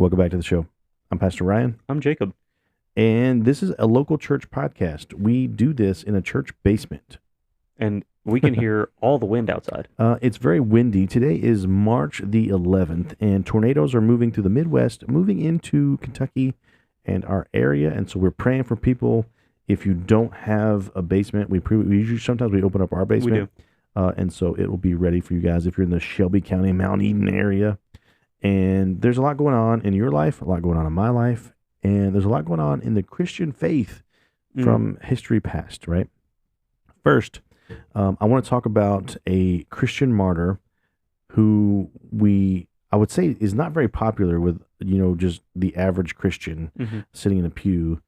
Welcome back to the show. I'm Pastor Ryan, I'm Jacob. and this is a local church podcast. We do this in a church basement. And we can hear all the wind outside. It's very windy. Today is March the 11th, and tornadoes are moving through the Midwest, moving into Kentucky and our area. And so we're praying for people. If you don't have a basement, we usually sometimes we open up our basement. And so it will be ready for you guys if you're in the Shelby County, Mount Eden area. And there's a lot going on in your life, a lot going on in my life, and there's a lot going on in the Christian faith from history past, right? First, I want to talk about a Christian martyr who I would say is not very popular with, just the average Christian sitting in a pew.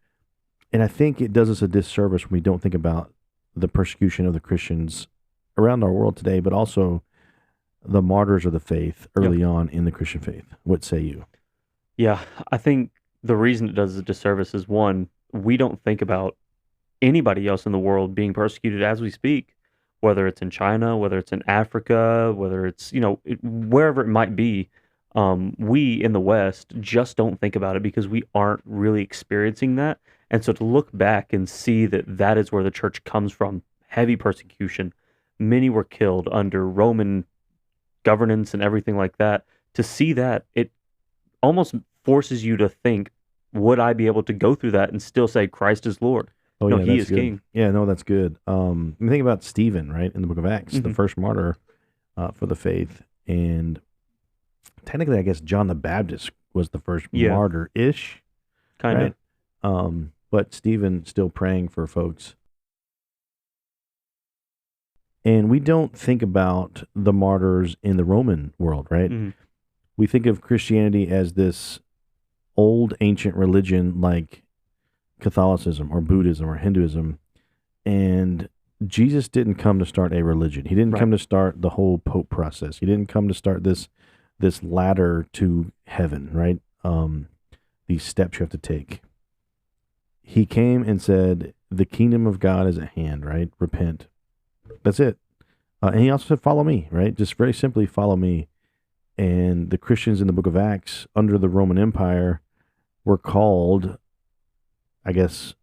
And I think it does us a disservice when we don't think about the persecution of the Christians around our world today, but also the martyrs of the faith early on in the Christian faith. What say you? Yeah, I think the reason it does a disservice is, one, we don't think about anybody else in the world being persecuted as we speak, whether it's in China, whether it's in Africa, whether it's, wherever it might be. We in the West just don't think about it because we aren't really experiencing that. And so to look back and see that that is where the church comes from, heavy persecution, many were killed under Roman governance and everything like that, to see that, it almost forces you to think, would I be able to go through that and still say Christ is Lord? Oh, no, yeah, he that's is good. king. Yeah, no, that's good. Think about Stephen, right, in the book of Acts, the first martyr for the faith. And technically, I guess John the Baptist was the first martyr-ish. Kind of. But Stephen still praying for folks. And we don't think about the martyrs in the Roman world, right? We think of Christianity as this old ancient religion like Catholicism or Buddhism or Hinduism. And Jesus didn't come to start a religion. He didn't come to start the whole Pope process. He didn't come to start this ladder to heaven, right? These steps you have to take. He came and said, the kingdom of God is at hand, right? Repent. That's it. And he also said, follow me, right? Just very simply, follow me. And the Christians in the book of Acts under the Roman Empire were called, I guess,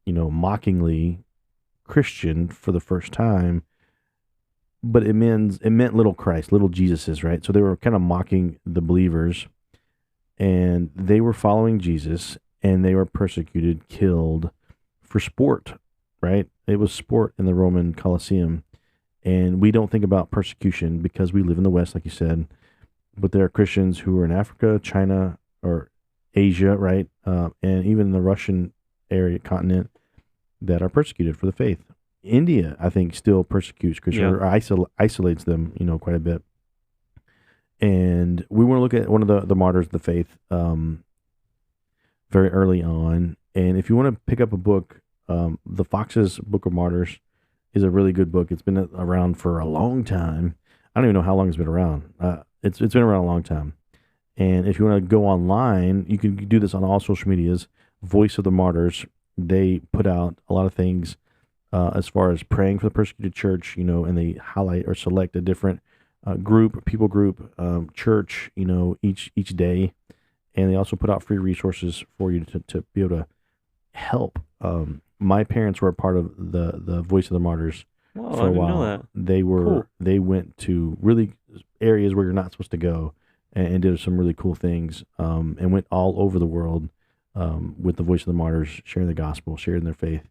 mockingly Christian for the first time. But it meant little Christ, little Jesuses, right? So they were kind of mocking the believers. And they were following Jesus, and they were persecuted, killed for sport, right? It was sport in the Roman Colosseum. And we don't think about persecution because we live in the West, like you said. But there are Christians who are in Africa, China, or Asia, right? And even the Russian continent that are persecuted for the faith. India, I think, still persecutes Christians or isolates them, quite a bit. And we want to look at one of the martyrs of the faith very early on. And if you want to pick up a book, the Fox's Book of Martyrs is a really good book. It's been around for a long time. I don't even know how long it's been around. It's been around a long time. And if you want to go online, you can do this on all social medias. Voice of the Martyrs, they put out a lot of things as far as praying for the persecuted church, and they highlight or select a different people group, church, each day. And they also put out free resources for you to be able to help. My parents were a part of the Voice of the Martyrs for a while. Know that. They went to really areas where you're not supposed to go and did some really cool things and went all over the world with the Voice of the Martyrs, sharing the gospel, sharing their faith.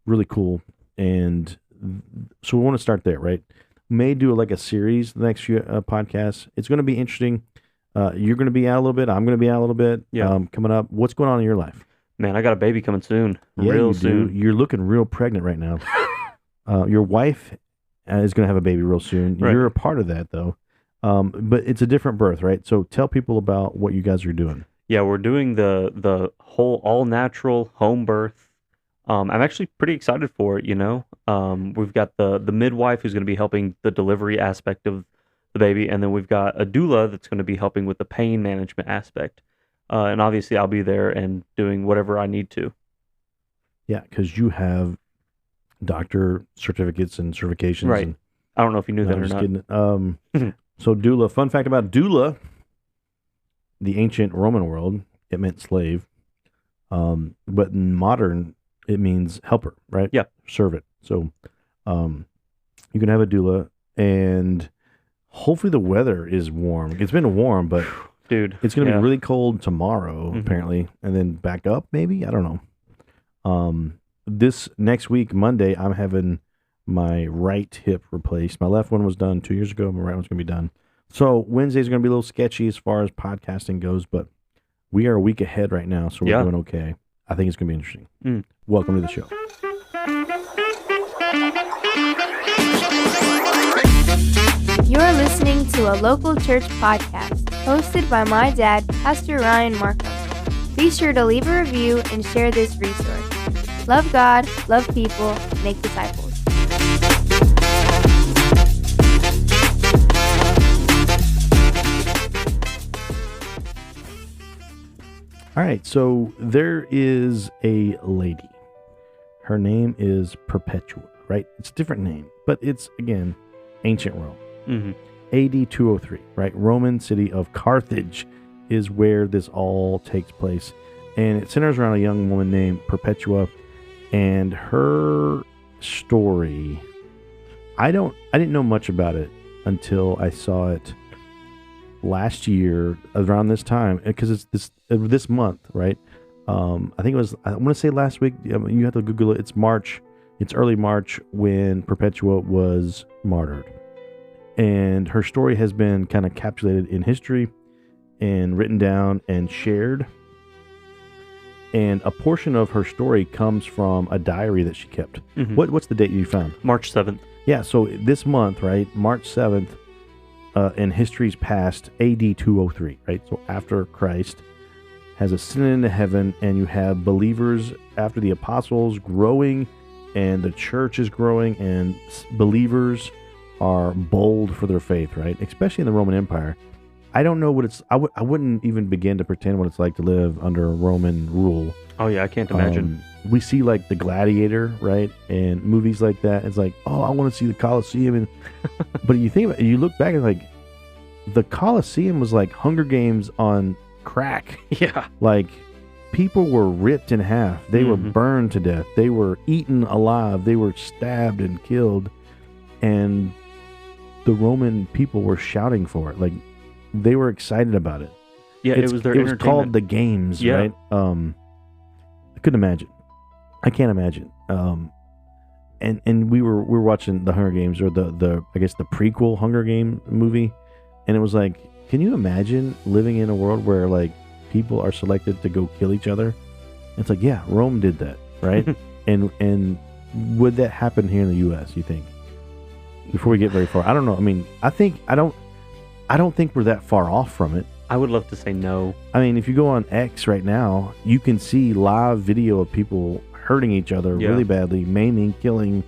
Really cool. And so we want to start there, right? May do like a series the next few podcasts. It's going to be interesting. You're going to be out a little bit. I'm going to be out a little bit coming up. What's going on in your life? Man, I got a baby coming soon. Yeah, real you soon. do. You're looking real pregnant right now. Your wife is going to have a baby real soon. Right. You're a part of that, though. But it's a different birth, right? So tell people about what you guys are doing. Yeah, we're doing the whole all-natural home birth. I'm actually pretty excited for it, We've got the midwife who's going to be helping the delivery aspect of the baby, and then we've got a doula that's going to be helping with the pain management aspect. And obviously, I'll be there and doing whatever I need to. Yeah, because you have doctor certificates and certifications. Right. And, I don't know if you knew that I'm or just not. kidding. So doula, fun fact about doula, the ancient Roman world, it meant slave. But in modern, it means helper, right? Yeah. Servant. So you can have a doula, and hopefully the weather is warm. It's been warm, but dude, it's going to be really cold tomorrow, apparently, and then back up maybe. I don't know. This next week, Monday, I'm having my right hip replaced. My left one was done 2 years ago. My right one's going to be done. So Wednesday's going to be a little sketchy as far as podcasting goes, but we are a week ahead right now, so we're doing okay. I think it's going to be interesting. Welcome to the show. You're listening to a local church podcast hosted by my dad, Pastor Ryan Markham. Be sure to leave a review and share this resource. Love God, love people, make disciples. All right, so there is a lady. Her name is Perpetua, right? It's a different name, but it's, again, ancient Rome. AD 203, right? Roman city of Carthage is where this all takes place. And it centers around a young woman named Perpetua, and her story, I didn't know much about it until I saw it last year around this time, because it's this month, right? I think it was, I want to say last week. You have to Google it. It's March. It's early March when Perpetua was martyred. And her story has been kind of capsulated in history and written down and shared. And a portion of her story comes from a diary that she kept. What's the date you found? March 7th. Yeah, so this month, right, March 7th, in history's past, AD 203, right? So after Christ has ascended into heaven, and you have believers after the apostles growing, and the church is growing, and believers are bold for their faith, right? Especially in the Roman Empire. I don't know what it's, I wouldn't even begin to pretend what it's like to live under Roman rule. Oh yeah, I can't imagine. We see like the Gladiator, right? And movies like that. It's like, oh, I want to see the Colosseum. And but you think about it, you look back and like, the Colosseum was like Hunger Games on crack. Yeah. Like, people were ripped in half. They were burned to death. They were eaten alive. They were stabbed and killed. And the Roman people were shouting for it. Like, they were excited about it. Yeah, it was their It was entertainment. called the Games, right? I couldn't imagine. I can't imagine. And we were watching the Hunger Games, or the I guess the prequel Hunger Game movie, and it was like, can you imagine living in a world where like people are selected to go kill each other? It's like, yeah, Rome did that, right? and would that happen here in the U.S., you think? Before we get very far, I don't know. I mean, I don't think we're that far off from it. I would love to say no. I mean, if you go on X right now, you can see live video of people hurting each other really badly, maiming, killing.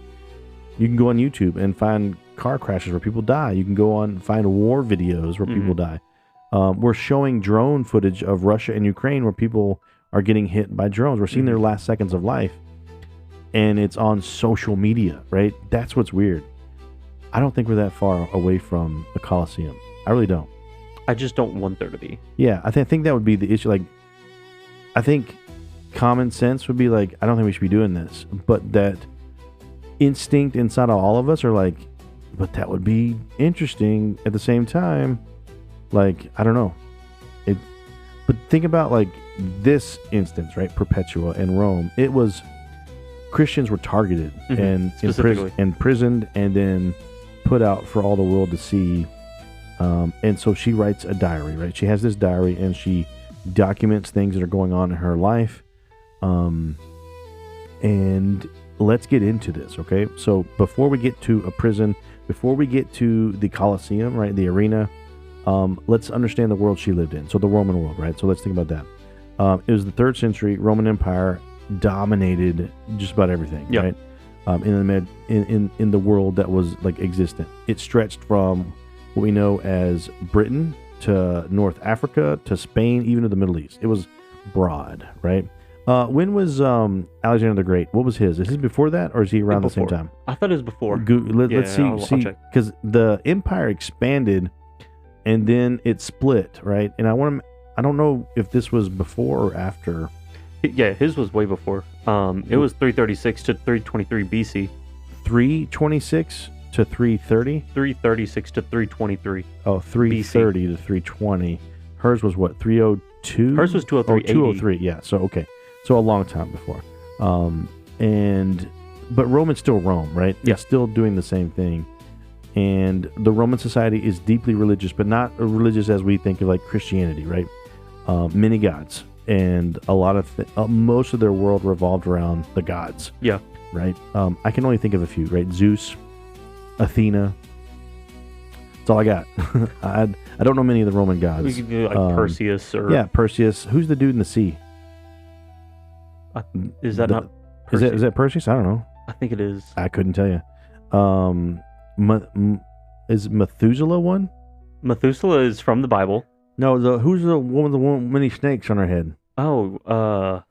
You can go on YouTube and find car crashes where people die. You can go on and find war videos where people die. We're showing drone footage of Russia and Ukraine where people are getting hit by drones. We're seeing their last seconds of life, and it's on social media, right? That's what's weird. I don't think we're that far away from the Colosseum. I really don't. I just don't want there to be. Yeah, I think that would be the issue. Like, I think common sense would be like, I don't think we should be doing this. But that instinct inside of all of us are like, but that would be interesting at the same time. Like, I don't know. But think about like this instance, right? Perpetua in Rome. It was, Christians were targeted and imprisoned and then put out for all the world to see. And so she writes a diary, right? She has this diary and she documents things that are going on in her life. And let's get into this, okay? So before we get to a prison, before we get to the Colosseum, right, the arena, let's understand the world she lived in. So the Roman world, right? So let's think about that. It was the 3rd century. Roman Empire dominated just about everything, right? In the world that was like existent. It stretched from what we know as Britain to North Africa to Spain, even to the Middle East. It was broad, right? When was Alexander the Great? What was his? Is he before that, or is he around the same time? I thought it was before. Let's see, because the empire expanded and then it split, right? And I I don't know if this was before or after. Yeah, his was way before. It was 336 to 323 BC. 326 to 330? 336 to 323. Oh, 330 to 320. Hers was what, 302? Hers was 203 Oh, 203, yeah. So, okay. So a long time before. But Rome is still Rome, right? Yeah. It's still doing the same thing. And the Roman society is deeply religious, but not religious as we think of like Christianity, right? Many gods. And a lot of most of their world revolved around the gods. Yeah. Right? I can only think of a few, right? Zeus, Athena. That's all I got. I don't know many of the Roman gods. We could do like Perseus or... Yeah, Perseus. Who's the dude in the sea? Is that not Perseus? Is that Perseus? I don't know. I think it is. I couldn't tell you. Is Methuselah one? Methuselah is from the Bible. No, who's the woman with the many snakes on her head? Oh, oh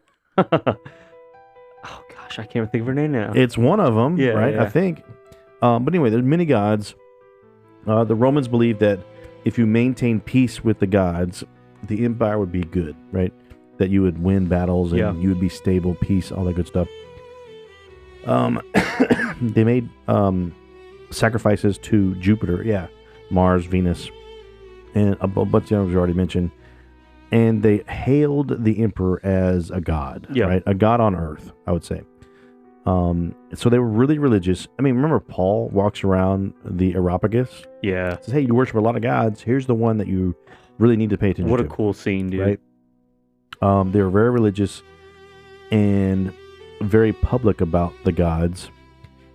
gosh, I can't think of her name now. It's one of them, Yeah, right? yeah. I think. But anyway, there's many gods. The Romans believed that if you maintain peace with the gods, the empire would be good, right? That you would win battles and you would be stable, peace, all that good stuff. They made sacrifices to Jupiter, Mars, Venus, and a bunch of others already mentioned. And they hailed the emperor as a god, right? A god on earth, I would say. So they were really religious. I mean, remember Paul walks around the Areopagus? Yeah. Says, hey, you worship a lot of gods. Here's the one that you really need to pay attention to. What a cool scene, dude. Right? They were very religious and very public about the gods.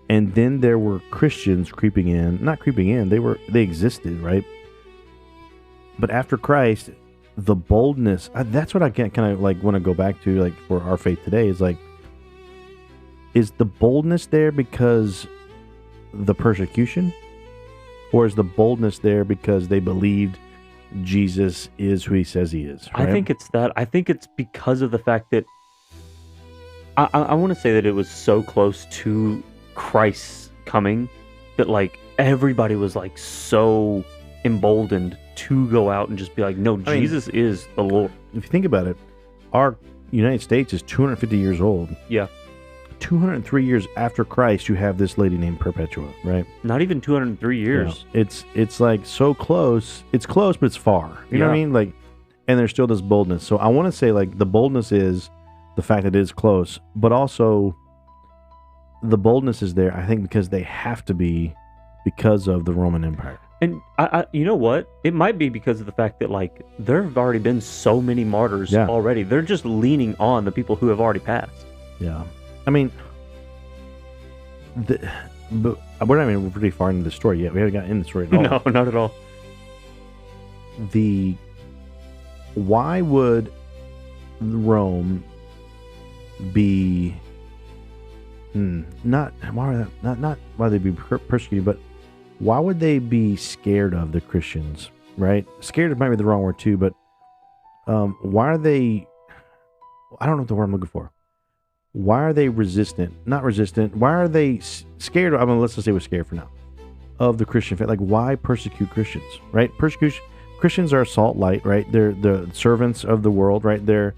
And then there were Christians creeping in. Not creeping in. They existed, right? But after Christ, the boldness, that's what I kind of like want to go back to, like, for our faith today, is like, is the boldness there because the persecution? Or is the boldness there because they believed Jesus is who he says he is? Right? I think it's that. I think it's because of the fact that I want to say that it was so close to Christ's coming that like everybody was like so emboldened to go out and just be like, no, Jesus is the Lord. If you think about it, our United States is 250 years old. Yeah. 203 years after Christ, you have this lady named Perpetua, right? Not even 203 years. You know, it's like so close. It's close, but it's far. You know what I mean? Like, and there's still this boldness. So I want to say, like, the boldness is the fact that it is close, but also the boldness is there, I think, because they have to be because of the Roman Empire. And I you know what? It might be because of the fact that like there have already been so many martyrs already. They're just leaning on the people who have already passed. Yeah. I mean, but we're not even pretty far into the story yet. We haven't gotten in the story at all. No, not at all. Why would Rome be not why they'd be persecuted, but why would they be scared of the Christians? Right? Scared might be the wrong word too, but why are they? I don't know the word I'm looking for. Why are they resistant? Not resistant. Why are they scared? I mean, let's just say we're scared for now of the Christian faith. Like, why persecute Christians? Right? Persecution. Christians are salt light. Right? They're the servants of the world. Right? They're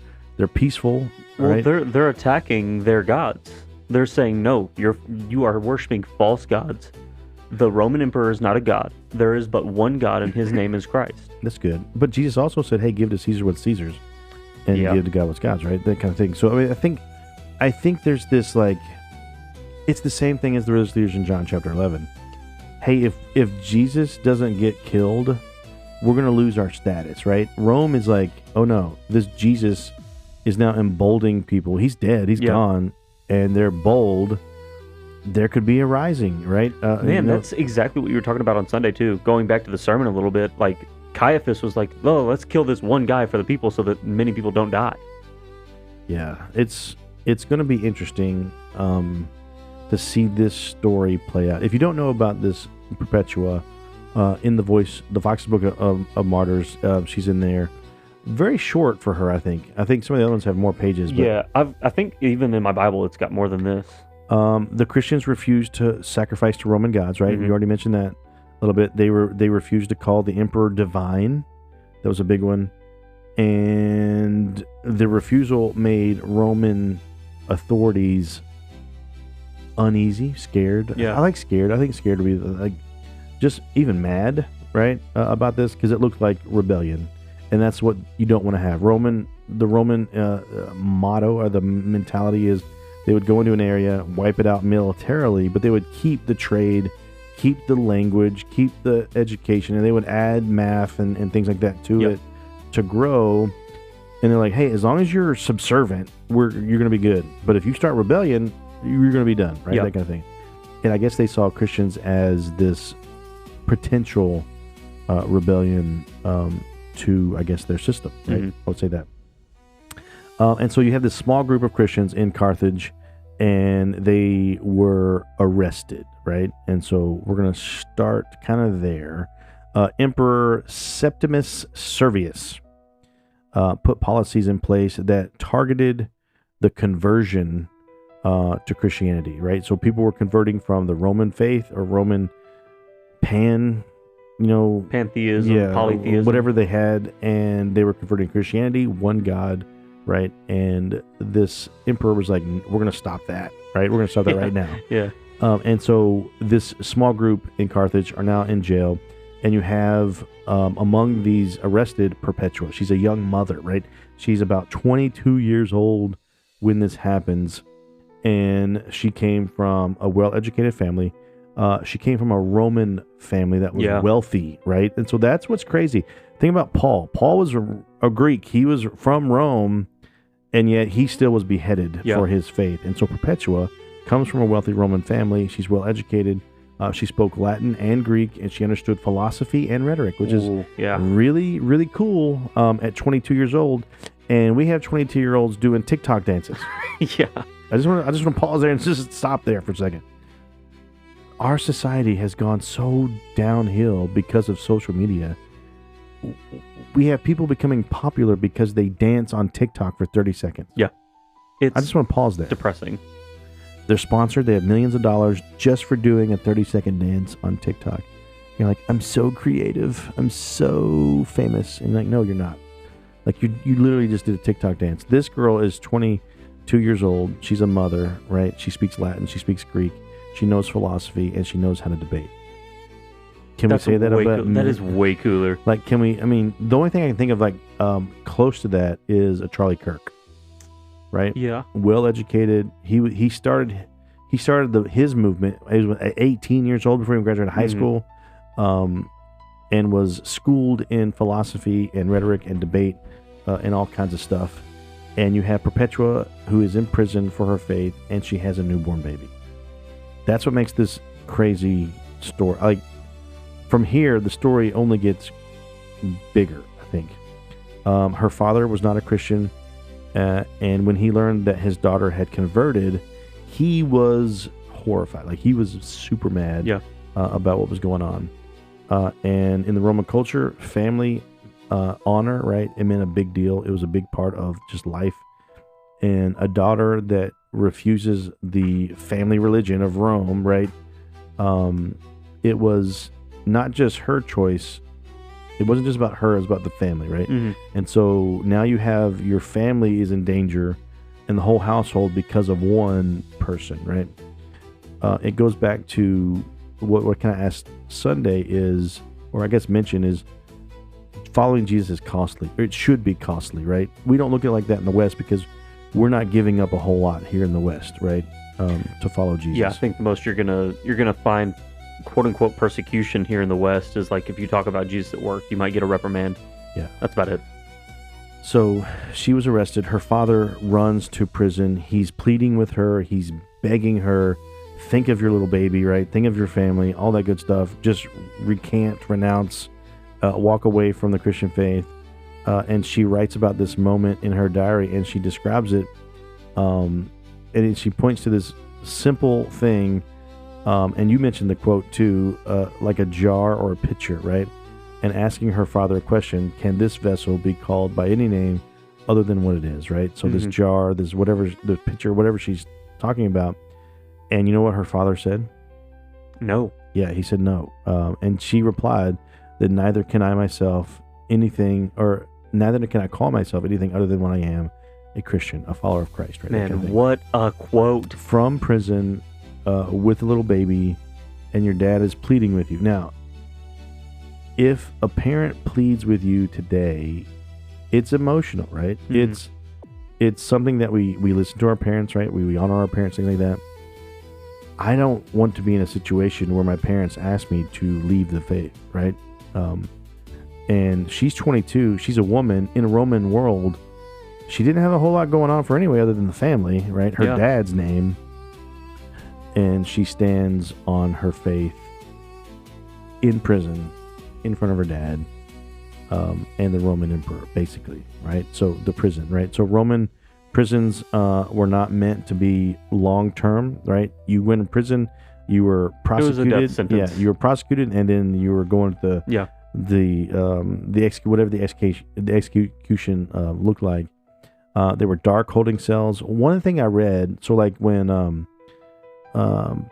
peaceful. Well, right? they're attacking their gods. They're saying no. You are worshiping false gods. The Roman emperor is not a god. There is but one God, and his name is Christ. That's good. But Jesus also said, "Hey, give to Caesar what's Caesar's, and give to God what's God's." Right? That kind of thing. So I mean, I think there's this, like, it's the same thing as the religious leaders in John chapter 11. Hey, if Jesus doesn't get killed, we're going to lose our status, right? Rome is like, oh no, this Jesus is now emboldening people. He's dead. He's gone. And they're bold. There could be a rising, right? Man, that's exactly what you were talking about on Sunday too. Going back to the sermon a little bit, like Caiaphas was like, oh, let's kill this one guy for the people so that many people don't die. Yeah. It's going to be interesting to see this story play out. If you don't know about this Perpetua, in the Fox's Book of Martyrs, she's in there. Very short for her, I think. I think some of the other ones have more pages. But, yeah, I think even in my Bible, it's got more than this. The Christians refused to sacrifice to Roman gods, right? Mm-hmm. You already mentioned that a little bit. They refused to call the emperor divine. That was a big one. and the refusal made Roman authorities uneasy, scared. Yeah. I like scared. I think scared would be like just even mad, right, about this, because it looked like rebellion, and that's what you don't want to have. The Roman motto or the mentality is they would go into an area, wipe it out militarily, but they would keep the trade, keep the language, keep the education, and they would add math and things like that to it to grow. And they're like, hey, as long as you're subservient, you're going to be good. But if you start rebellion, you're going to be done, right? That kind of thing. And I guess they saw Christians as this potential rebellion to, I guess, their system, right? I would say that. And so you have this small group of Christians in Carthage, and they were arrested, right? And so we're going to start kind of there. Emperor Septimus Servius put policies in place that targeted the conversion to Christianity, right? So people were converting from the Roman faith or Roman pantheism, polytheism, whatever they had, and they were converting to Christianity, one God, right? And this emperor was like, we're going to stop that, right? We're going to stop that right now. Yeah. And so this small group in Carthage are now in jail, and you have among these arrested Perpetua. She's a young mother, right? She's about 22 years old when this happens, and she came from a well-educated family. She came from a Roman family that was wealthy, right? And so that's what's crazy. Think about Paul. Paul was a Greek. He was from Rome, and yet he still was beheaded for his faith. And so Perpetua comes from a wealthy Roman family. She's well-educated. She spoke Latin and Greek, and she understood philosophy and rhetoric, which is really, really cool at 22 years old. And we have 22-year-olds doing TikTok dances. Yeah. I just want to pause there and just stop there for a second. Our society has gone so downhill because of social media. We have people becoming popular because they dance on TikTok for 30 seconds. Yeah. I just want to pause there. Depressing. They're sponsored. They have millions of dollars just for doing a 30-second dance on TikTok. You're like, I'm so creative. I'm so famous. And you're like, no, you're not. Like, you literally just did a TikTok dance. This girl is 22 years old. She's a mother, right? She speaks Latin. She speaks Greek. She knows philosophy, and she knows how to debate. Can we say that about... That is way cooler. Like, can we... I mean, the only thing I can think of, like, close to that is a Charlie Kirk. Right? Yeah. Well-educated. He started his movement. He was 18 years old before he graduated high school, and was schooled in philosophy and rhetoric and debate and all kinds of stuff. And you have Perpetua, who is in prison for her faith, and she has a newborn baby. That's what makes this crazy story. Like, from here, the story only gets bigger, I think. Her father was not a Christian. And when he learned that his daughter had converted, he was horrified. Like, he was super mad about what was going on. And in the Roman culture, family honor, right? It meant a big deal. It was a big part of just life. And a daughter that refuses the family religion of Rome, right? It was not just her choice. It wasn't just about her, it was about the family, right? And so now you have your family is in danger and the whole household because of one person, right? It goes back to what kind of asked Sunday is, or I guess mention is, following Jesus is costly. Or it should be costly, right? We don't look at it like that in the West because we're not giving up a whole lot here in the West, right? To follow Jesus. Yeah, I think the most you're gonna find, quote unquote, persecution here in the West is like if you talk about Jesus at work, you might get a reprimand. Yeah, that's about it. So she was arrested. Her father runs to prison. He's pleading with her. He's begging her, think of your little baby, right? Think of your family, all that good stuff. Just recant, renounce, walk away from the Christian faith. And she writes about this moment in her diary, and she describes it. And she points to this simple thing. And you mentioned the quote too, like a jar or a pitcher, right? And asking her father a question: can this vessel be called by any name other than what it is, right? So this jar, this whatever, the pitcher, whatever she's talking about. And you know what her father said? No. Yeah, he said no. And she replied that neither can I myself anything, or neither can I call myself anything other than what I am, a Christian, a follower of Christ. Right? Man, what a quote. From prison with a little baby, and your dad is pleading with you. Now, if a parent pleads with you today, it's emotional, right? Mhm. It's something that we listen to our parents, right? We honor our parents, things like that. I don't want to be in a situation where my parents ask me to leave the faith, right? And she's 22. She's a woman in a Roman world. She didn't have a whole lot going on for anyway other than the family, right? Her dad's name. And she stands on her faith in prison in front of her dad and the Roman emperor, basically, right? So the prison, right? So Roman prisons were not meant to be long-term, right? You went in prison, you were prosecuted. It was a death sentence. Yeah, you were prosecuted, and then you were going to whatever the execution looked like. There were dark holding cells. One thing I read, so like when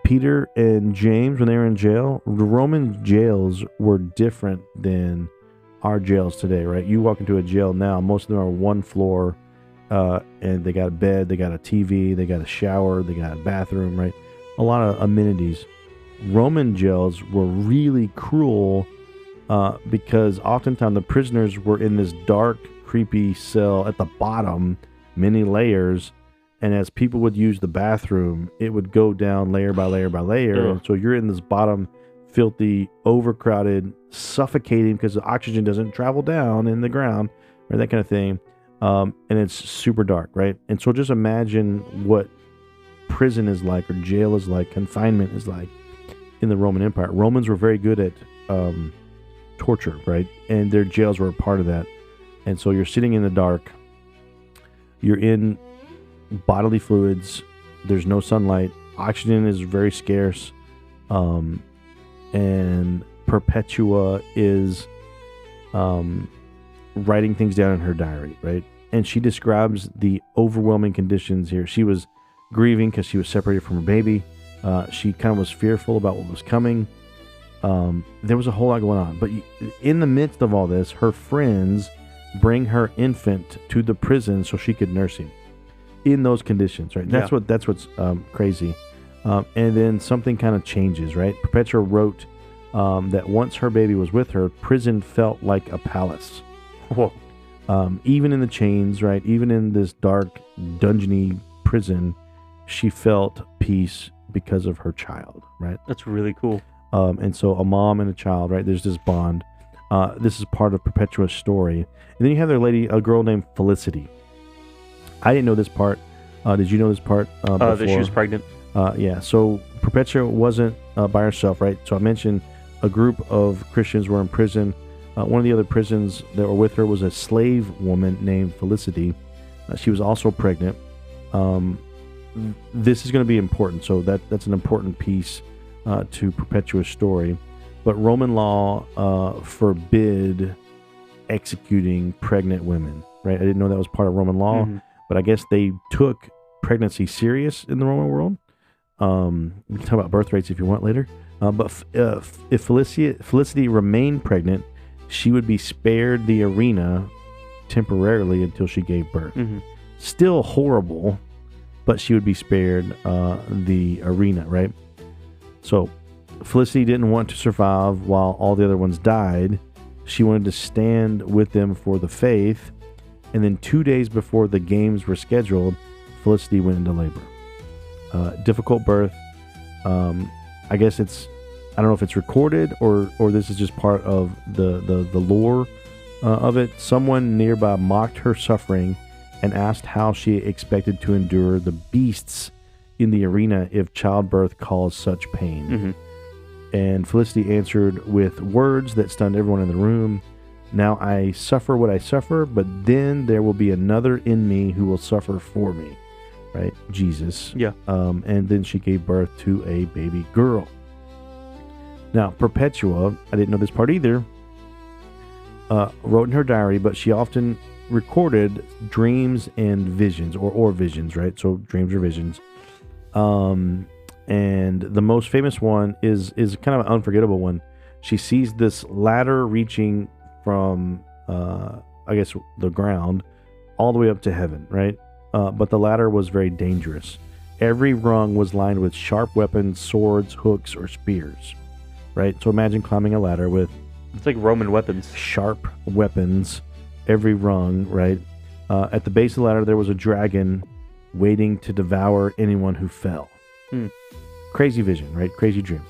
Peter and James, when they were in jail, the Roman jails were different than our jails today, right? You walk into a jail now, most of them are one floor, and they got a bed, they got a TV, they got a shower, they got a bathroom, right? A lot of amenities. Roman jails were really cruel because oftentimes the prisoners were in this dark, creepy cell at the bottom, many layers, and as people would use the bathroom, it would go down layer by layer by layer. And so you're in this bottom, filthy, overcrowded, suffocating because the oxygen doesn't travel down in the ground, or that kind of thing. And it's super dark, right? And so just imagine what prison is like, or jail is like, confinement is like in the Roman Empire. Romans were very good at torture, right? And their jails were a part of that. And so you're sitting in the dark, you're in bodily fluids, there's no sunlight, oxygen is very scarce, and Perpetua is writing things down in her diary, right? And she describes the overwhelming conditions here. She was grieving because she was separated from her baby. She kind of was fearful about what was coming. There was a whole lot going on. But in the midst of all this, her friends bring her infant to the prison so she could nurse him in those conditions, right? That's what's crazy. And then something kind of changes, right? Perpetua wrote that once her baby was with her, prison felt like a palace. Whoa. Even in the chains, right? Even in this dark, dungeony prison, she felt peace because of her child, right? That's really cool. And so a mom and a child, right? There's this bond. This is part of Perpetua's story. And then you have a girl named Felicity. I didn't know this part. Did you know this part before? That she was pregnant. Yeah. So Perpetua wasn't by herself, right? So I mentioned a group of Christians were in prison. One of the other prisons that were with her was a slave woman named Felicity. She was also pregnant. This is going to be important. So that's an important piece to Perpetua's story. But Roman law forbid executing pregnant women, right? I didn't know that was part of Roman law, but I guess they took pregnancy serious in the Roman world. We can talk about birth rates if you want later. But if Felicity remained pregnant, she would be spared the arena temporarily until she gave birth. Still horrible, but she would be spared the arena, right? So Felicity didn't want to survive while all the other ones died. She wanted to stand with them for the faith. And then 2 days before the games were scheduled, Felicity went into labor. Difficult birth. I guess I don't know if it's recorded or this is just part of the lore of it. Someone nearby mocked her suffering and asked how she expected to endure the beasts in the arena if childbirth caused such pain. And Felicity answered with words that stunned everyone in the room. Now I suffer what I suffer, but then there will be another in me who will suffer for me. Right? Jesus. Yeah. And then she gave birth to a baby girl. Now, Perpetua, I didn't know this part either, wrote in her diary, but she often recorded dreams and visions, or visions, right? So dreams or visions. And the most famous one is kind of an unforgettable one. She sees this ladder reaching from I guess, the ground, all the way up to heaven, right? But the ladder was very dangerous. Every rung was lined with sharp weapons, swords, hooks, or spears, right? So imagine climbing a ladder with It's like Roman weapons. sharp weapons, every rung, right? At the base of the ladder, there was a dragon waiting to devour anyone who fell. Crazy vision, right? Crazy dream.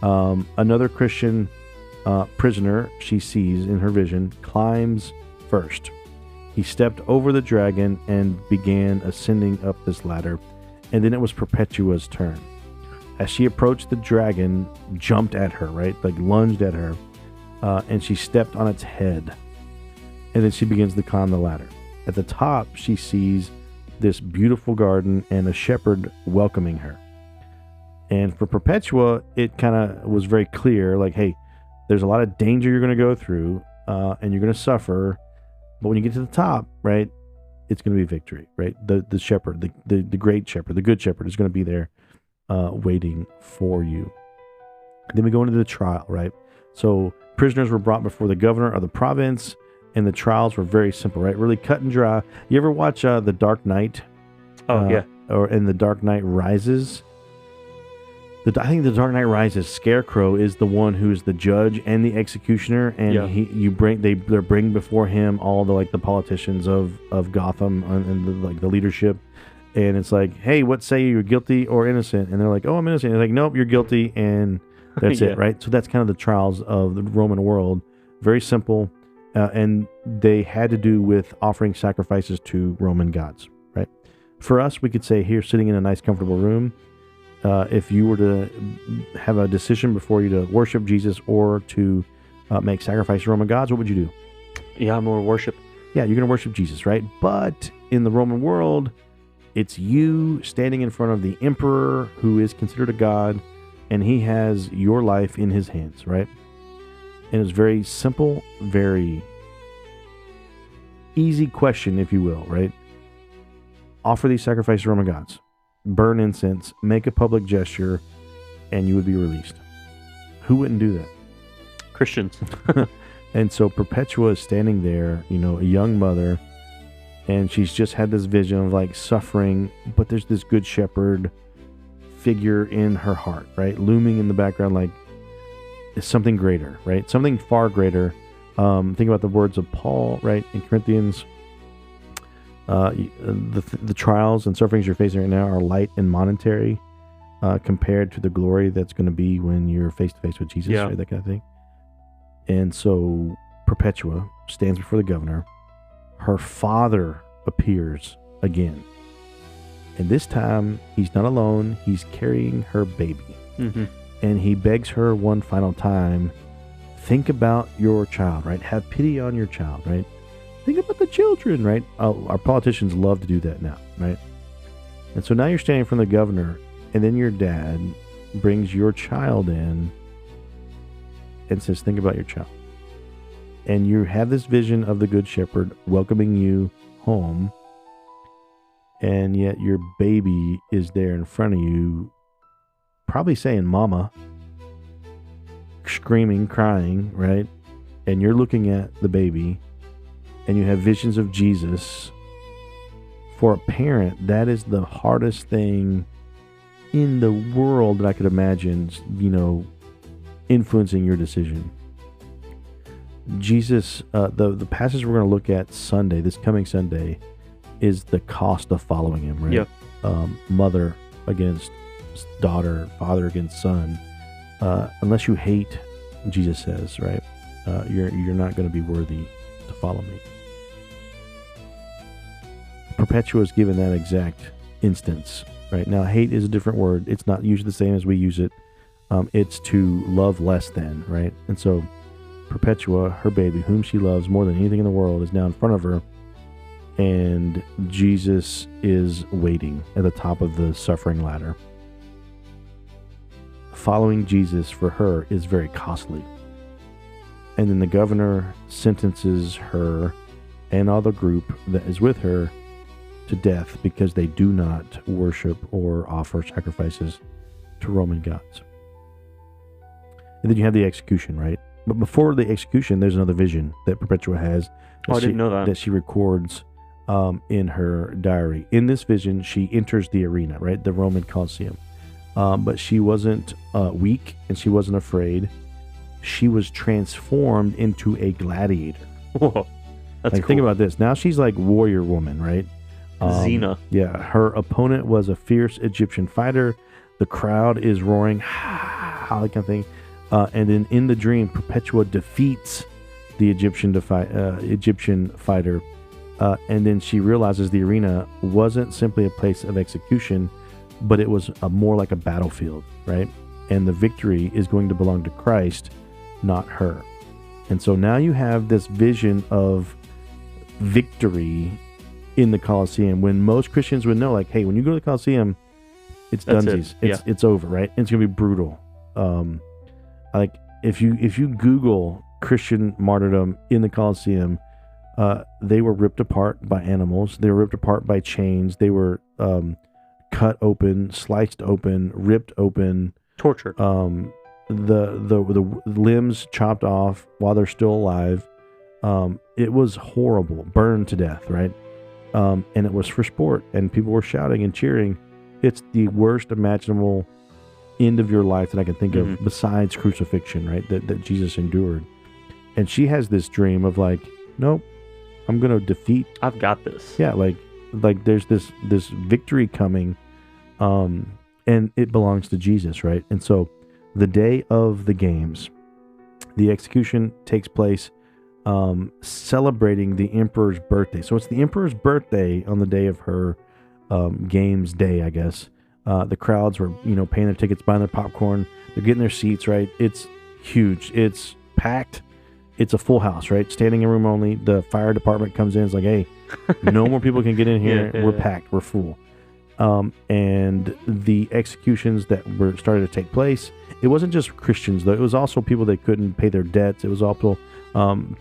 Another Christian prisoner she sees in her vision climbs first. He stepped over the dragon and began ascending up this ladder, and then it was Perpetua's turn. As she approached, the dragon jumped at her, right? Like lunged at her, and she stepped on its head. And then she begins to climb the ladder. At the top, she sees this beautiful garden and a shepherd welcoming her. And for Perpetua, it kind of was very clear, like, hey, there's a lot of danger you're going to go through, and you're going to suffer. But when you get to the top, right, it's going to be victory, right? The shepherd, the great shepherd, the good shepherd is going to be there waiting for you. Then we go into the trial, right? So prisoners were brought before the governor of the province, and the trials were very simple, right? Really cut and dry. You ever watch The Dark Knight? Oh, yeah. Or in The Dark Knight Rises? I think The Dark Knight Rises, Scarecrow is the one who is the judge and the executioner, and they bring before him all the politicians of Gotham and the leadership, and it's like, hey, what say you're guilty or innocent? And they're like, oh, I'm innocent. And they're like, nope, you're guilty, and that's it, right? So that's kind of the trials of the Roman world. Very simple, and they had to do with offering sacrifices to Roman gods, right? For us, we could say here, sitting in a nice, comfortable room. If you were to have a decision before you to worship Jesus or to make sacrifice to Roman gods, what would you do? Yeah, more worship. Yeah, you're going to worship Jesus, right? But in the Roman world, it's you standing in front of the emperor who is considered a god, and he has your life in his hands, right? And it's very simple, very easy question, if you will, right? Offer these sacrifices to Roman gods. Burn incense, make a public gesture, and you would be released. Who wouldn't do that? Christians. And so Perpetua is standing there, a young mother, and she's just had this vision of suffering, but there's this good shepherd figure in her heart, right? Looming in the background, like it's something greater, right? Something far greater. Think about the words of Paul, right? In Corinthians. The trials and sufferings you're facing right now are light and momentary compared to the glory that's going to be when you're face to face with Jesus, right? That kind of thing. And so Perpetua stands before the governor. Her father appears again. And this time, he's not alone. He's carrying her baby. Mm-hmm. And he begs her one final time, think about your child, right? Have pity on your child, right? Think about the children, right? Our politicians love to do that now, right? And so now you're standing in front of the governor, and then your dad brings your child in and says, think about your child. And you have this vision of the Good Shepherd welcoming you home, and yet your baby is there in front of you, probably saying, Mama, screaming, crying, right? And you're looking at the baby, and you have visions of Jesus. For a parent, that is the hardest thing in the world that I could imagine, influencing your decision. Jesus, the passage we're going to look at Sunday, this coming Sunday, is the cost of following him, right? Yep. Mother against daughter, father against son. Unless you hate, Jesus says, right? You're not going to be worthy to follow me. Perpetua is given that exact instance, right? Now, hate is a different word. It's not usually the same as we use it. It's to love less than, right? And so Perpetua, her baby, whom she loves more than anything in the world, is now in front of her, and Jesus is waiting at the top of the suffering ladder. Following Jesus for her is very costly. And then the governor sentences her and all the group that is with her to death because they do not worship or offer sacrifices to Roman gods. And then you have the execution, right? But before the execution, there's another vision that Perpetua has. I didn't know that. That she records in her diary. In this vision, she enters the arena, right? The Roman Colosseum. But she wasn't weak and she wasn't afraid. She was transformed into a gladiator. Whoa, that's cool. Think about this. Now she's like warrior woman, right? Xena. Yeah, her opponent was a fierce Egyptian fighter. The crowd is roaring, that kind of thing. And then in the dream, Perpetua defeats the Egyptian fighter. And then she realizes the arena wasn't simply a place of execution, but it was more like a battlefield, right? And the victory is going to belong to Christ, not her. And so now you have this vision of victory in the Colosseum, when most Christians would know, like, hey, when you go to the Colosseum, it's dunsies. It's over, right? And it's gonna be brutal. Like if you Google Christian martyrdom in the Colosseum, they were ripped apart by animals. They were ripped apart by chains. They were cut open, sliced open, ripped open, tortured. The limbs chopped off while they're still alive. It was horrible, burned to death, right? And it was for sport, and people were shouting and cheering. It's the worst imaginable end of your life that I can think of, besides crucifixion, right? That Jesus endured. And she has this dream of like, nope, I'm gonna defeat. I've got this. Yeah, like there's this victory coming, and it belongs to Jesus, right? And so, the day of the games, the execution takes place, celebrating the emperor's birthday. So it's the emperor's birthday on the day of her games day, I guess. The crowds were, paying their tickets, buying their popcorn. They're getting their seats, right? It's huge. It's packed. It's a full house, right? Standing in room only. The fire department comes in. It's like, hey, no more people can get in here. We're packed. We're full. And the executions that were started to take place, it wasn't just Christians, though. It was also people that couldn't pay their debts. It was also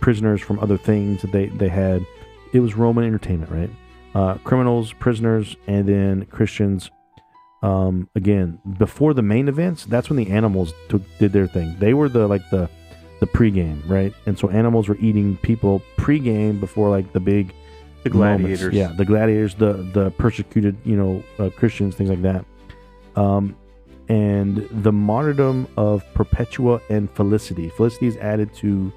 prisoners from other things that they had. It was Roman entertainment, right? Criminals, prisoners, and then Christians. Again, before the main events, that's when the animals did their thing. They were the pregame, right? And so animals were eating people pregame before like the gladiators. Moments. Yeah, the gladiators, the persecuted, Christians, things like that. And the martyrdom of Perpetua and Felicity. Felicity is added to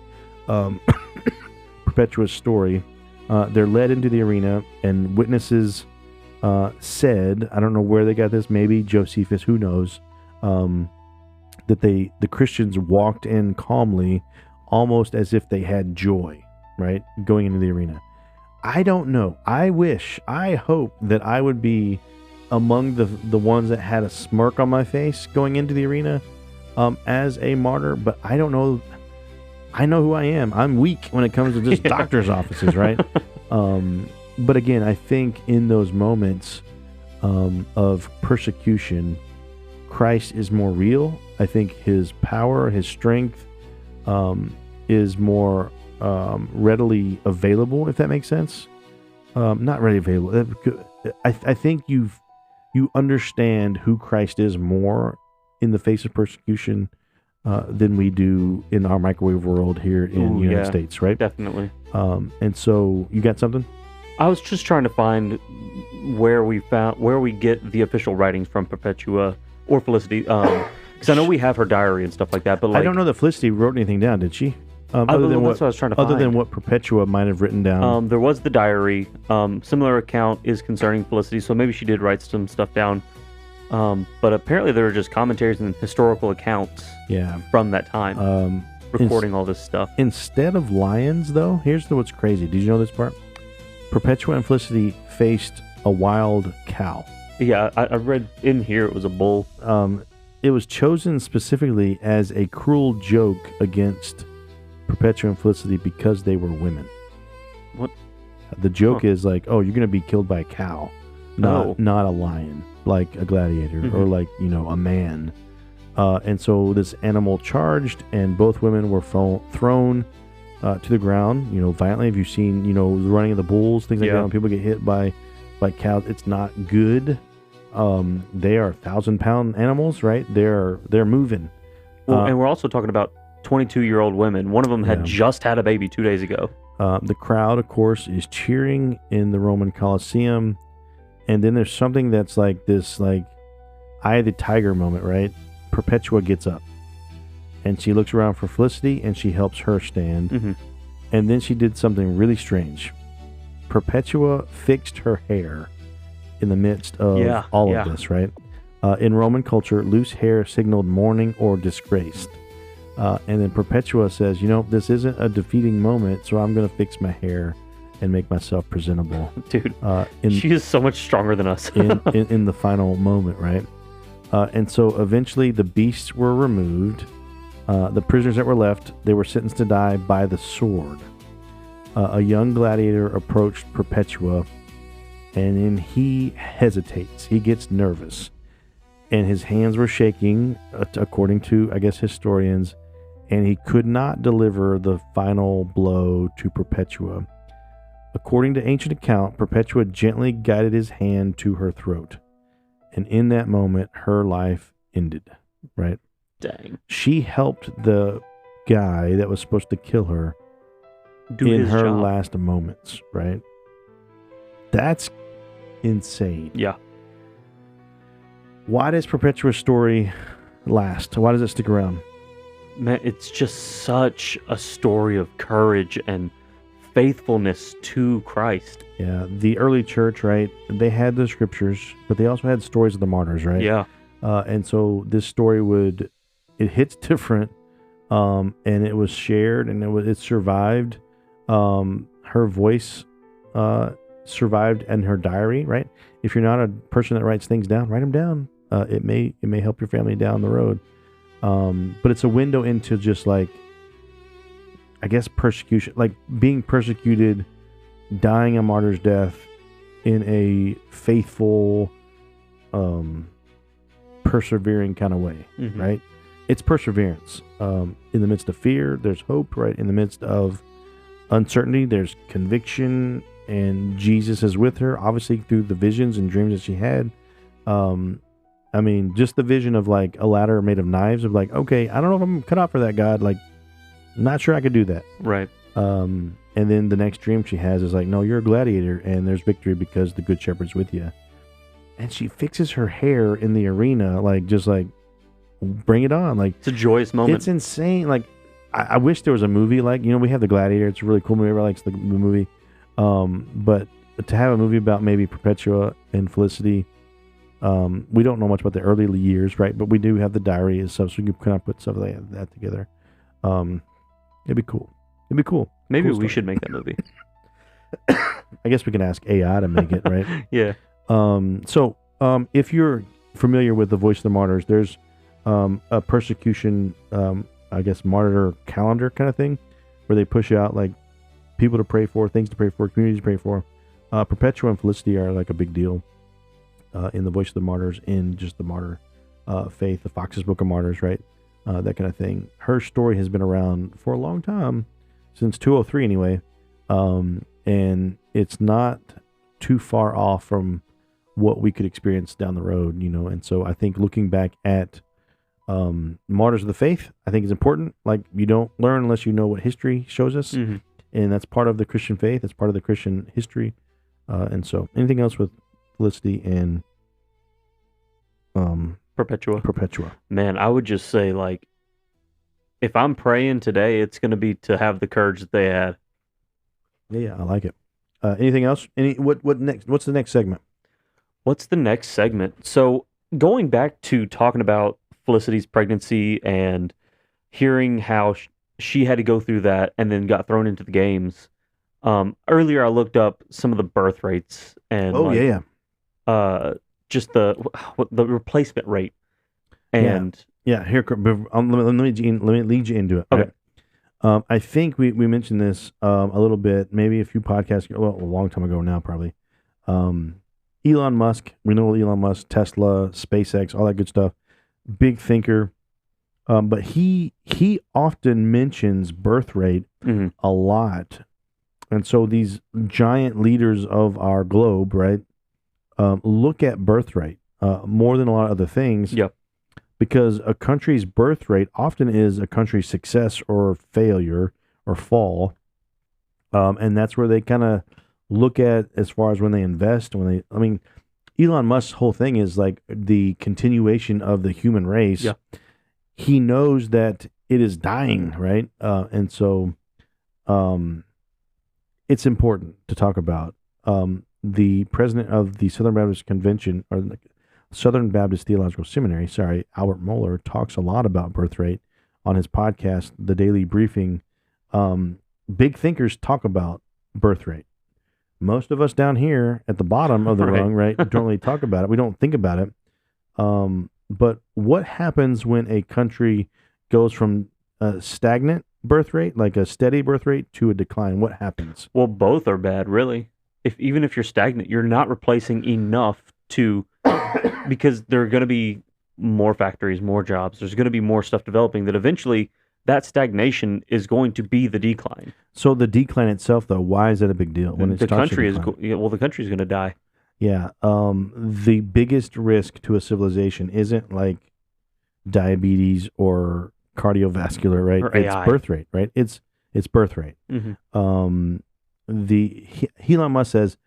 Perpetua's story. They're led into the arena, and witnesses said, I don't know where they got this, maybe Josephus, who knows, that the Christians walked in calmly, almost as if they had joy, right, going into the arena. I don't know. I hope that I would be among the ones that had a smirk on my face going into the arena as a martyr, but I don't know. I know who I am. I'm weak when it comes to just doctor's offices, right? But again, I think in those moments of persecution, Christ is more real. I think his power, his strength is more readily available, if that makes sense. Not readily available. I think you understand who Christ is more in the face of persecution than we do in our microwave world here in the United States, right? Definitely. And so you got something? I was just trying to find where we get the official writings from Perpetua or Felicity, because I know we have her diary and stuff like that. But I don't know that Felicity wrote anything down, did she? That's what I was trying to find. Other than what Perpetua might have written down. There was the diary. Similar account is concerning Felicity, so maybe she did write some stuff down. But apparently there were just commentaries and historical accounts from that time recording all this stuff. Instead of lions, though, here's what's crazy. Did you know this part? Perpetua and Felicity faced a wild cow. Yeah, I read in here it was a bull. It was chosen specifically as a cruel joke against Perpetua and Felicity because they were women. What? The joke is like, oh, you're going to be killed by a cow, not a lion, like a gladiator or like, a man. And so this animal charged, and both women were thrown to the ground, violently. Have you seen, the running of the bulls, things like that, when people get hit by cows? It's not good. They are 1,000-pound animals, right? They're moving. Well, and we're also talking about 22-year-old women. One of them had Yeah. just had a baby 2 days ago. The crowd, of course, is cheering in the Roman Colosseum. And then there's something that's like this, like, eye of the tiger moment, right? Perpetua gets up. And she looks around for Felicity, and she helps her stand. Mm-hmm. And then she did something really strange. Perpetua fixed her hair in the midst of all of this, right? In Roman culture, loose hair signaled mourning or disgraced. And then Perpetua says, this isn't a defeating moment, so I'm going to fix my hair and make myself presentable. Dude, she is so much stronger than us. in the final moment, right? And so eventually the beasts were removed. The prisoners that were left, they were sentenced to die by the sword. A young gladiator approached Perpetua, and then he hesitates. He gets nervous, and his hands were shaking, according to, I guess, historians, and he could not deliver the final blow to Perpetua. According to ancient account, Perpetua gently guided his hand to her throat, and in that moment, her life ended, right? Dang. She helped the guy that was supposed to kill her Do in his her job. last moments, right? That's insane. Yeah. Why does Perpetua's story last? Why does it stick around? Man, it's just such a story of courage and faithfulness to Christ. Yeah, the early church, right? They had the scriptures, but they also had stories of the martyrs, right? Yeah. And so this story it hits different, and it was shared, and it survived. Her voice survived in her diary, right? If you're not a person that writes things down, write them down. It may help your family down the road. But it's a window into just like, I guess, persecution, like being persecuted, dying a martyr's death in a faithful, persevering kind of way, Mhm. right? It's perseverance. In the midst of fear, there's hope, right? In the midst of uncertainty, there's conviction, and Jesus is with her, obviously through the visions and dreams that she had. I mean, just the vision of like a ladder made of knives, of like, okay, I don't know if I'm cut out for that, God. Like, not sure I could do that. Right. And then the next dream she has is like, no, you're a gladiator, and there's victory because the good shepherd's with you. And she fixes her hair in the arena, like, just like, bring it on. Like, It's a joyous moment. it's insane. Like, I wish there was a movie like, we have The Gladiator. It's a really cool movie. Everybody likes the movie. But to have a movie about maybe Perpetua and Felicity, we don't know much about the early years, right? But we do have the diary and stuff, so we can kind of put stuff like that together. It'd be cool. It'd be cool. Maybe Cool we story. should make that movie. I guess we can ask AI to make it, right? Yeah. So if you're familiar with the Voice of the Martyrs, there's a persecution, I guess, martyr calendar kind of thing, where they push out like people to pray for, things to pray for, communities to pray for. Perpetua and Felicity are like a big deal in the Voice of the Martyrs, in just the martyr faith, the Fox's Book of Martyrs, right? That kind of thing. Her story has been around for a long time, since 203 anyway, and it's not too far off from what we could experience down the road, and so I think looking back at martyrs of the faith, I think is important. Like, you don't learn unless you know what history shows us, Mhm. and that's part of the Christian faith. That's part of the Christian history. And so, anything else with Felicity and Perpetua. Perpetua? Man, I would just say, like, if I'm praying today, it's going to be to have the courage that they had. Yeah, I like it. Anything else? What next? What's the next segment? What's the next segment? So, going back to talking about Felicity's pregnancy and hearing how she had to go through that and then got thrown into the games. Earlier, I looked up some of the birth rates and just the replacement rate. And yeah. Here, let me lead you into it. Okay. Right? I think we mentioned this a little bit, maybe a few podcasts, a long time ago now, probably. Elon Musk, we know Elon Musk, Tesla, SpaceX, all that good stuff. Big thinker. But he often mentions birth rate Mhm. a lot. And so these giant leaders of our globe, right, look at birth rate more than a lot of other things. Yep. because a country's birth rate often is a country's success or failure or fall. And that's where they kind of look at as far as when they invest, Elon Musk's whole thing is like the continuation of the human race. Yeah. He knows that it is dying, right? And so it's important to talk about. The president of the Southern Baptist Convention, or the Southern Baptist Theological Seminary, Albert Mohler, talks a lot about birth rate on his podcast, The Daily Briefing. Big thinkers talk about birth rate. Most of us down here at the bottom of the Right. rung, right, don't really talk about it. We don't think about it. But what happens when a country goes from a stagnant birth rate, like a steady birth rate, to a decline? What happens? Well, both are bad, really. Even if you're stagnant, you're not replacing enough to, because there are going to be more factories, more jobs. There's going to be more stuff developing that eventually that stagnation is going to be the decline. So the decline itself, though, why is that a big deal? When it The starts to country is decline? the country is going to die. Yeah. The biggest risk to a civilization isn't like diabetes or cardiovascular, right? Or It's AI. birth rate, right? It's birth rate. Mm-hmm. Elon Musk says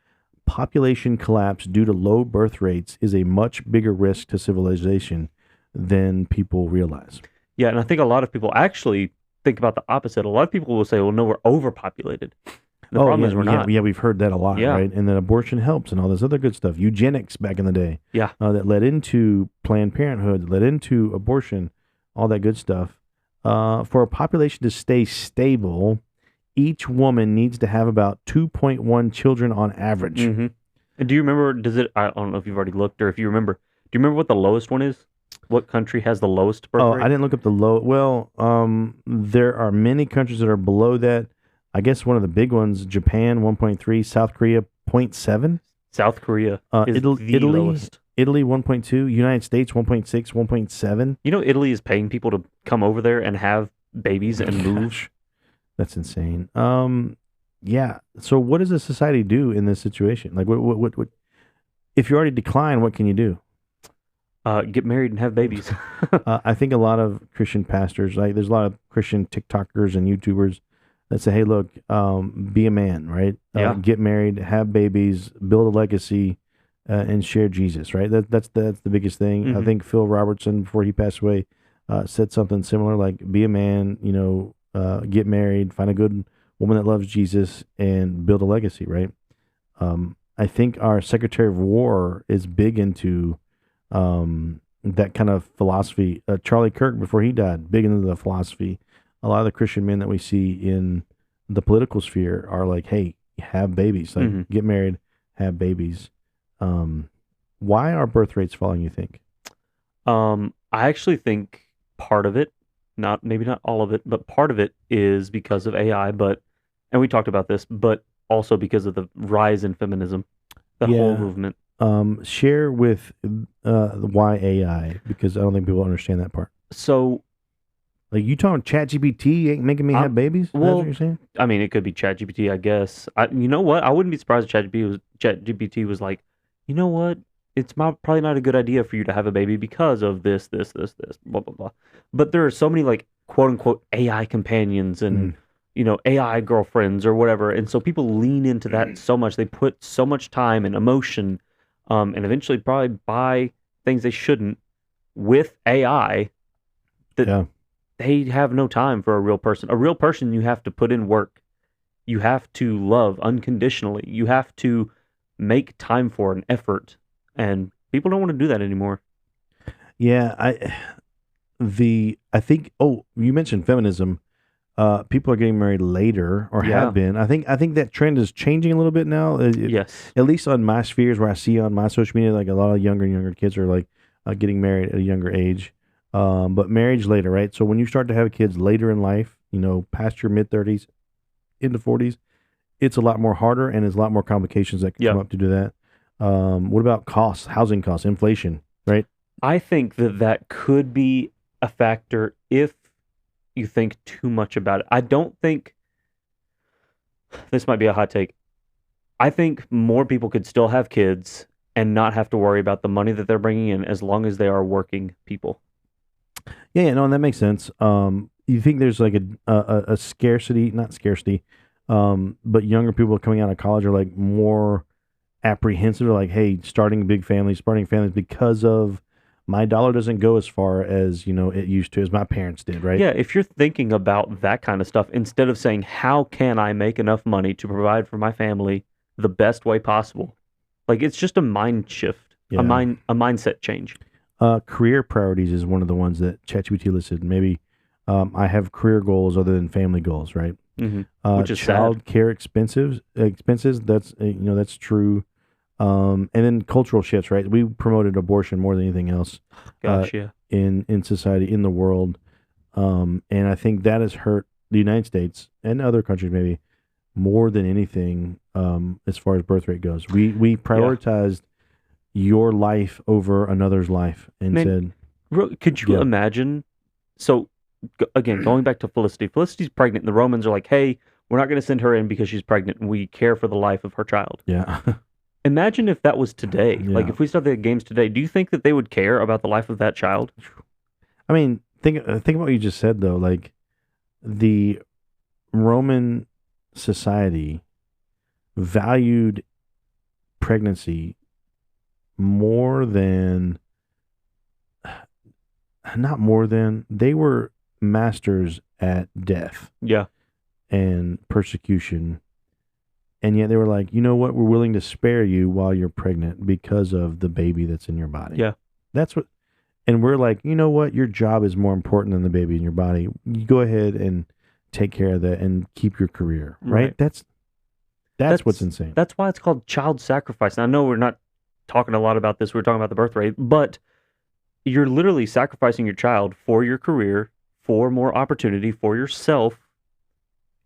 population collapse due to low birth rates is a much bigger risk to civilization than people realize. Yeah, and I think a lot of people actually think about the opposite. A lot of people will say, "Well, no, we're overpopulated." The problem is we're not. Yeah, we've heard that a lot, Yeah. right? And then abortion helps and all this other good stuff. Eugenics back in the day. Yeah. That led into Planned Parenthood, that led into abortion, all that good stuff. For a population to stay stable, each woman needs to have about 2.1 children on average. Mm-hmm. And do you remember? I don't know if you've already looked or if you remember. Do you remember what the lowest one is? What country has the lowest birth rate? I didn't look up the low. Well, there are many countries that are below that. I guess one of the big ones, Japan 1.3, South Korea 0.7, South Korea is the lowest. Italy 1.2, United States 1.6, 1.7. You know, Italy is paying people to come over there and have babies and move. Gosh, that's insane. Yeah. So what does a society do in this situation? Like, what if you already decline? What can you do? Get married and have babies. I think a lot of Christian pastors, like there's a lot of Christian TikTokers and YouTubers that say, "Hey, look, be a man, right? Yeah. Get married, have babies, build a legacy, and share Jesus." Right? That's the biggest thing. I Mhm. think Phil Robertson, before he passed away, said something similar, like, "Be a man, get married, find a good woman that loves Jesus, and build a legacy." Right? I think our Secretary of War is big into that kind of philosophy. Charlie Kirk, before he died, big into the philosophy. A lot of the Christian men that we see in the political sphere are like, "Hey, have babies, like Mhm. get married, have babies." Why are birth rates falling, you think? I actually think part of it, maybe not all of it, but part of it is because of AI. And we talked about this, but also because of the rise in feminism, the whole Yeah. movement. Share with why AI, because I don't think people understand that part. So, Like, you talking ChatGPT ain't making me have babies? Is that well, what you're saying? I mean, it could be ChatGPT, I guess. You know what? I wouldn't be surprised if ChatGPT was like, you know what? It's probably not a good idea for you to have a baby because of this, blah, blah, blah. But there are so many, like, quote unquote AI companions and, AI girlfriends or whatever. And so people lean into that so much. They put so much time and emotion and eventually probably buy things they shouldn't with AI that Yeah. they have no time for a real person. A real person, you have to put in work. You have to love unconditionally. You have to make time for an effort. And people don't want to do that anymore. Yeah, I think. Oh, you mentioned feminism. People are getting married later, or Yeah. have been. I think that trend is changing a little bit now. Yes. At least on my spheres, where I see on my social media, like a lot of younger and younger kids are like getting married at a younger age. But marriage later, right? So when you start to have kids later in life, past your mid-30s, into 40s, it's a lot more harder, and there's a lot more complications that can Yeah. come up to do that. What about costs, housing costs, inflation, right? I think that could be a factor if you think too much about it. I don't think this might be a hot take. I think more people could still have kids and not have to worry about the money that they're bringing in as long as they are working people. Yeah, no, and that makes sense. You think there's like a scarcity, not scarcity, but younger people coming out of college are like more apprehensive, like, hey, starting families because of my dollar doesn't go as far as it used to, as my parents did, right? Yeah, if you're thinking about that kind of stuff, instead of saying, how can I make enough money to provide for my family the best way possible? Like, it's just a mind shift, Yeah. a mindset change. Career priorities is one of the ones that ChatGPT listed. Maybe I have career goals other than family goals, right? Which is child care expenses. That's true. And then cultural shifts, right? We promoted abortion more than anything else. Gosh, yeah. In society, in the world, and I think that has hurt the United States and other countries maybe more than anything. As far as birth rate goes, we prioritized your life over another's life and said, could you imagine? So again, going back to Felicity. Felicity's pregnant, and the Romans are like, hey, we're not going to send her in because she's pregnant, and we care for the life of her child. Yeah. Imagine if that was today. Yeah. Like, if we started the games today, do you think that they would care about the life of that child? I mean, think about what you just said, though. Like, the Roman society valued pregnancy more than, not more than, they were masters at death. Yeah. And persecution. And yet they were like, you know what? We're willing to spare you while you're pregnant because of the baby that's in your body. Yeah. That's what, and we're like, you know what? Your job is more important than the baby in your body. You go ahead and take care of that and keep your career, right? That's what's insane. That's why it's called child sacrifice. Now, I know we're not talking a lot about this. We're talking about the birth rate, but you're literally sacrificing your child for your career, for more opportunity, for yourself,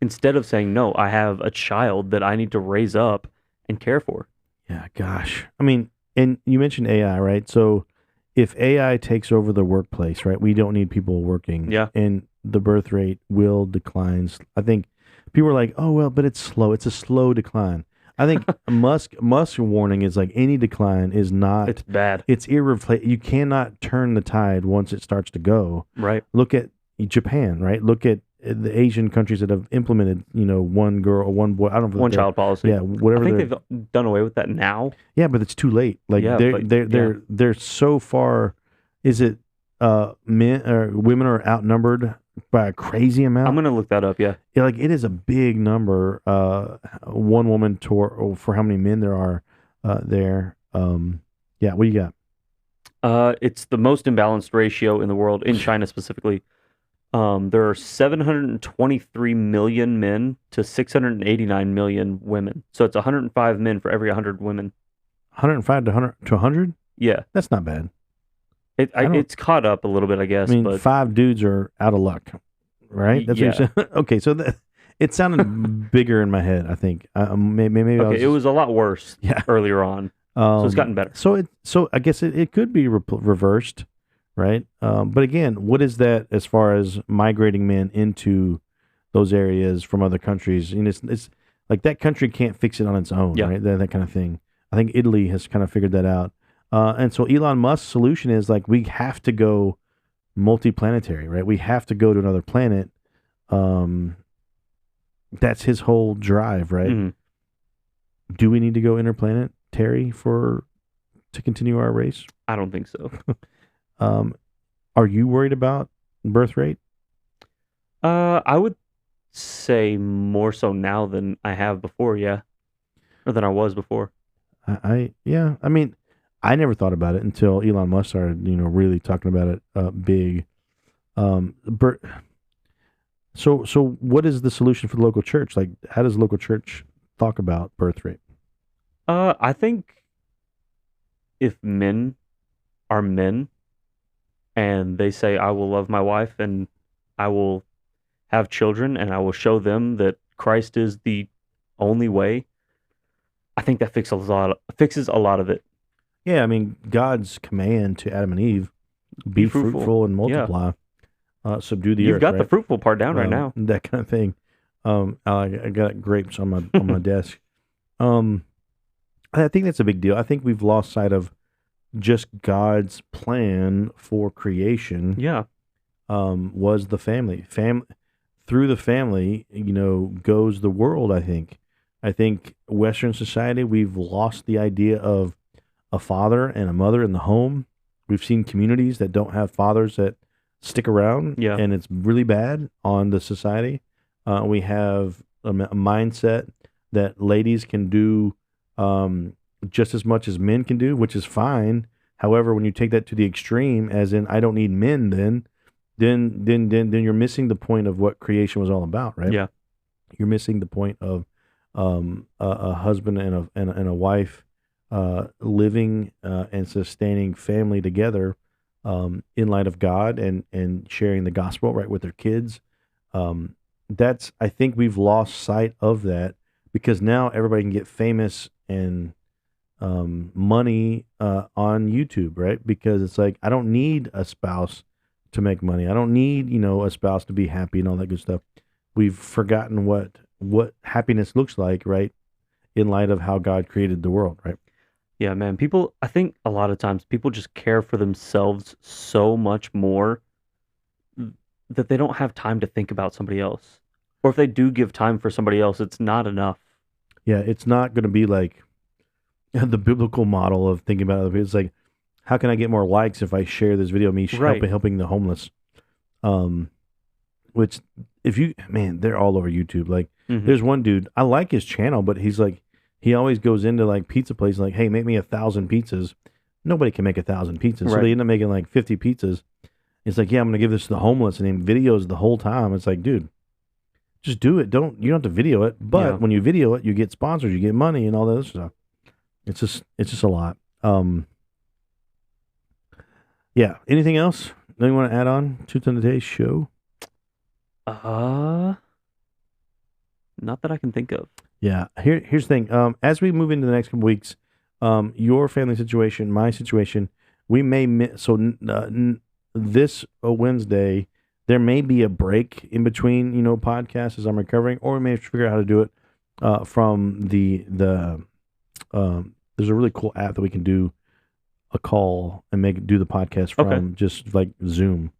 instead of saying, no, I have a child that I need to raise up and care for. Yeah, gosh. I mean, and you mentioned AI, right? So if AI takes over the workplace, right, we don't need people working. Yeah. And the birth rate will decline. I think people are like, oh, well, but it's slow. It's a slow decline. I think Musk's warning is like any decline is not. It's bad. It's irreplaceable. You cannot turn the tide once it starts to go. Right. Look at Japan, right? Look at the Asian countries that have implemented, one girl or one boy. I don't know. One child policy. Yeah, whatever. I think they've done away with that now. Yeah, but it's too late. Like they're so far. Is it men or women are outnumbered by a crazy amount? I'm gonna look that up. Yeah. Yeah, like it is a big number. One woman for how many men there are there. Yeah, what do you got? It's the most imbalanced ratio in the world, in China specifically. There are 723 million men to 689 million women. So it's 105 men for every 100 women. 105 to 100? Yeah. That's not bad. It's caught up a little bit, I guess. I mean, but 5 dudes are out of luck, right? That's what you're saying? Okay, so it sounded bigger in my head, I think. Maybe it was a lot worse earlier on. So it's gotten better. So I guess it could be reversed. Right. But again, what is that as far as migrating men into those areas from other countries? It's like that country can't fix it on its own, right? That kind of thing. I think Italy has kind of figured that out. And so Elon Musk's solution is like, we have to go multiplanetary, right? We have to go to another planet. That's his whole drive, right? Mm-hmm. Do we need to go interplanetary to continue our race? I don't think so. Are you worried about birth rate? I would say more so now than I have before, or than I was before. I mean, I never thought about it until Elon Musk started, really talking about it big. So what is the solution for the local church? Like, how does the local church talk about birth rate? I think if men are men, and they say, I will love my wife and I will have children and I will show them that Christ is the only way, I think that fixes a lot of it. Yeah, I mean, God's command to Adam and Eve, be fruitful and multiply, subdue the earth. You've got the fruitful part down right now. That kind of thing. I got grapes on my desk. I think that's a big deal. I think we've lost sight of just God's plan for creation. Yeah. was the family. Through the family, goes the world. I think Western society, we've lost the idea of a father and a mother in the home. We've seen communities that don't have fathers that stick around, Yeah. and it's really bad on the society. We have a mindset that ladies can do just as much as men can do, which is fine. However, when you take that to the extreme, as in I don't need men, then you're missing the point of what creation was all about, right? Yeah. You're missing the point of a husband and a wife living and sustaining family together in light of God and sharing the gospel right with their kids. I think we've lost sight of that because now everybody can get famous and money on YouTube, right? Because it's like I don't need a spouse to make money. I don't need a spouse to be happy and all that good stuff. We've forgotten what happiness looks like, right? In light of how God created the world, right? Yeah, man. I think a lot of times people just care for themselves so much more that they don't have time to think about somebody else. Or if they do give time for somebody else, it's not enough. Yeah, it's not going to be like the biblical model of thinking about other people. It's like, how can I get more likes if I share this video of me Right. helping the homeless? Which, they're all over YouTube. Like, Mhm. there's one dude, I like his channel, but he's like, he always goes into like pizza places, like, hey, make me 1,000 pizzas. Nobody can make 1,000 pizzas, so Right. they end up making like 50 pizzas. It's like, yeah, I'm gonna give this to the homeless, and in videos the whole time. It's like, dude, just do it. You don't have to video it, but Yeah. when you video it, you get sponsors, you get money, and all that other stuff. It's just a lot. Yeah. Anything else? Anything you want to add on to today's show? Not that I can think of. Yeah. Here's the thing. As we move into the next couple weeks, your family situation, my situation, we may miss. So this Wednesday, there may be a break in between, podcasts as I'm recovering, or we may have to figure out how to do it from the. There's a really cool app that we can do a call and do the podcast from, just like Zoom.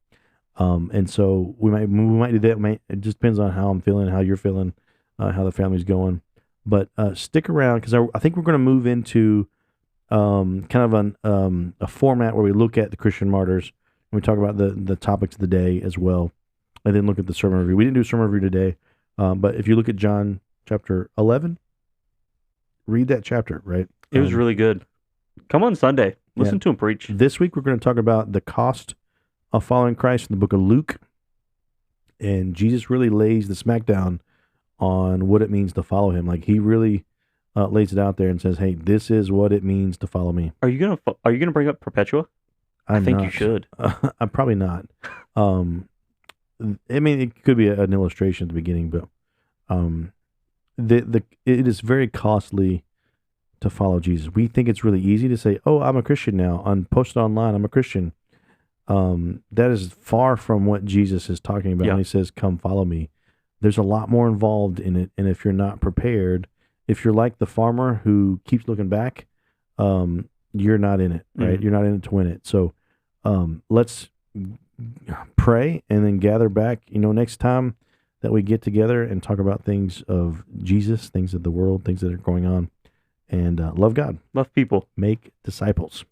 And so we might do that. It just depends on how I'm feeling, how you're feeling, how the family's going. But stick around because I think we're going to move into kind of a format where we look at the Christian martyrs and we talk about the topics of the day as well, and then look at the sermon review. We didn't do a sermon review today, but if you look at John chapter 11, read that chapter, right? It was really good. Come on Sunday. Listen to him preach. This week we're going to talk about the cost of following Christ in the book of Luke. And Jesus really lays the smackdown on what it means to follow him. Like he really lays it out there and says, "Hey, this is what it means to follow me." Are you gonna bring up Perpetua? I think you should. I'm probably not. It could be an illustration at the beginning, but it is very costly to follow Jesus. We think it's really easy to say, "Oh, I'm a Christian now." Post it online, I'm a Christian. That is far from what Jesus is talking about when he says, "Come follow me." There's a lot more involved in it, and if you're not prepared, if you're like the farmer who keeps looking back, you're not in it, right? Mhm. You're not in it to win it. So, let's pray and then gather back, next time that we get together and talk about things of Jesus, things of the world, things that are going on, and love God, Love people. make disciples.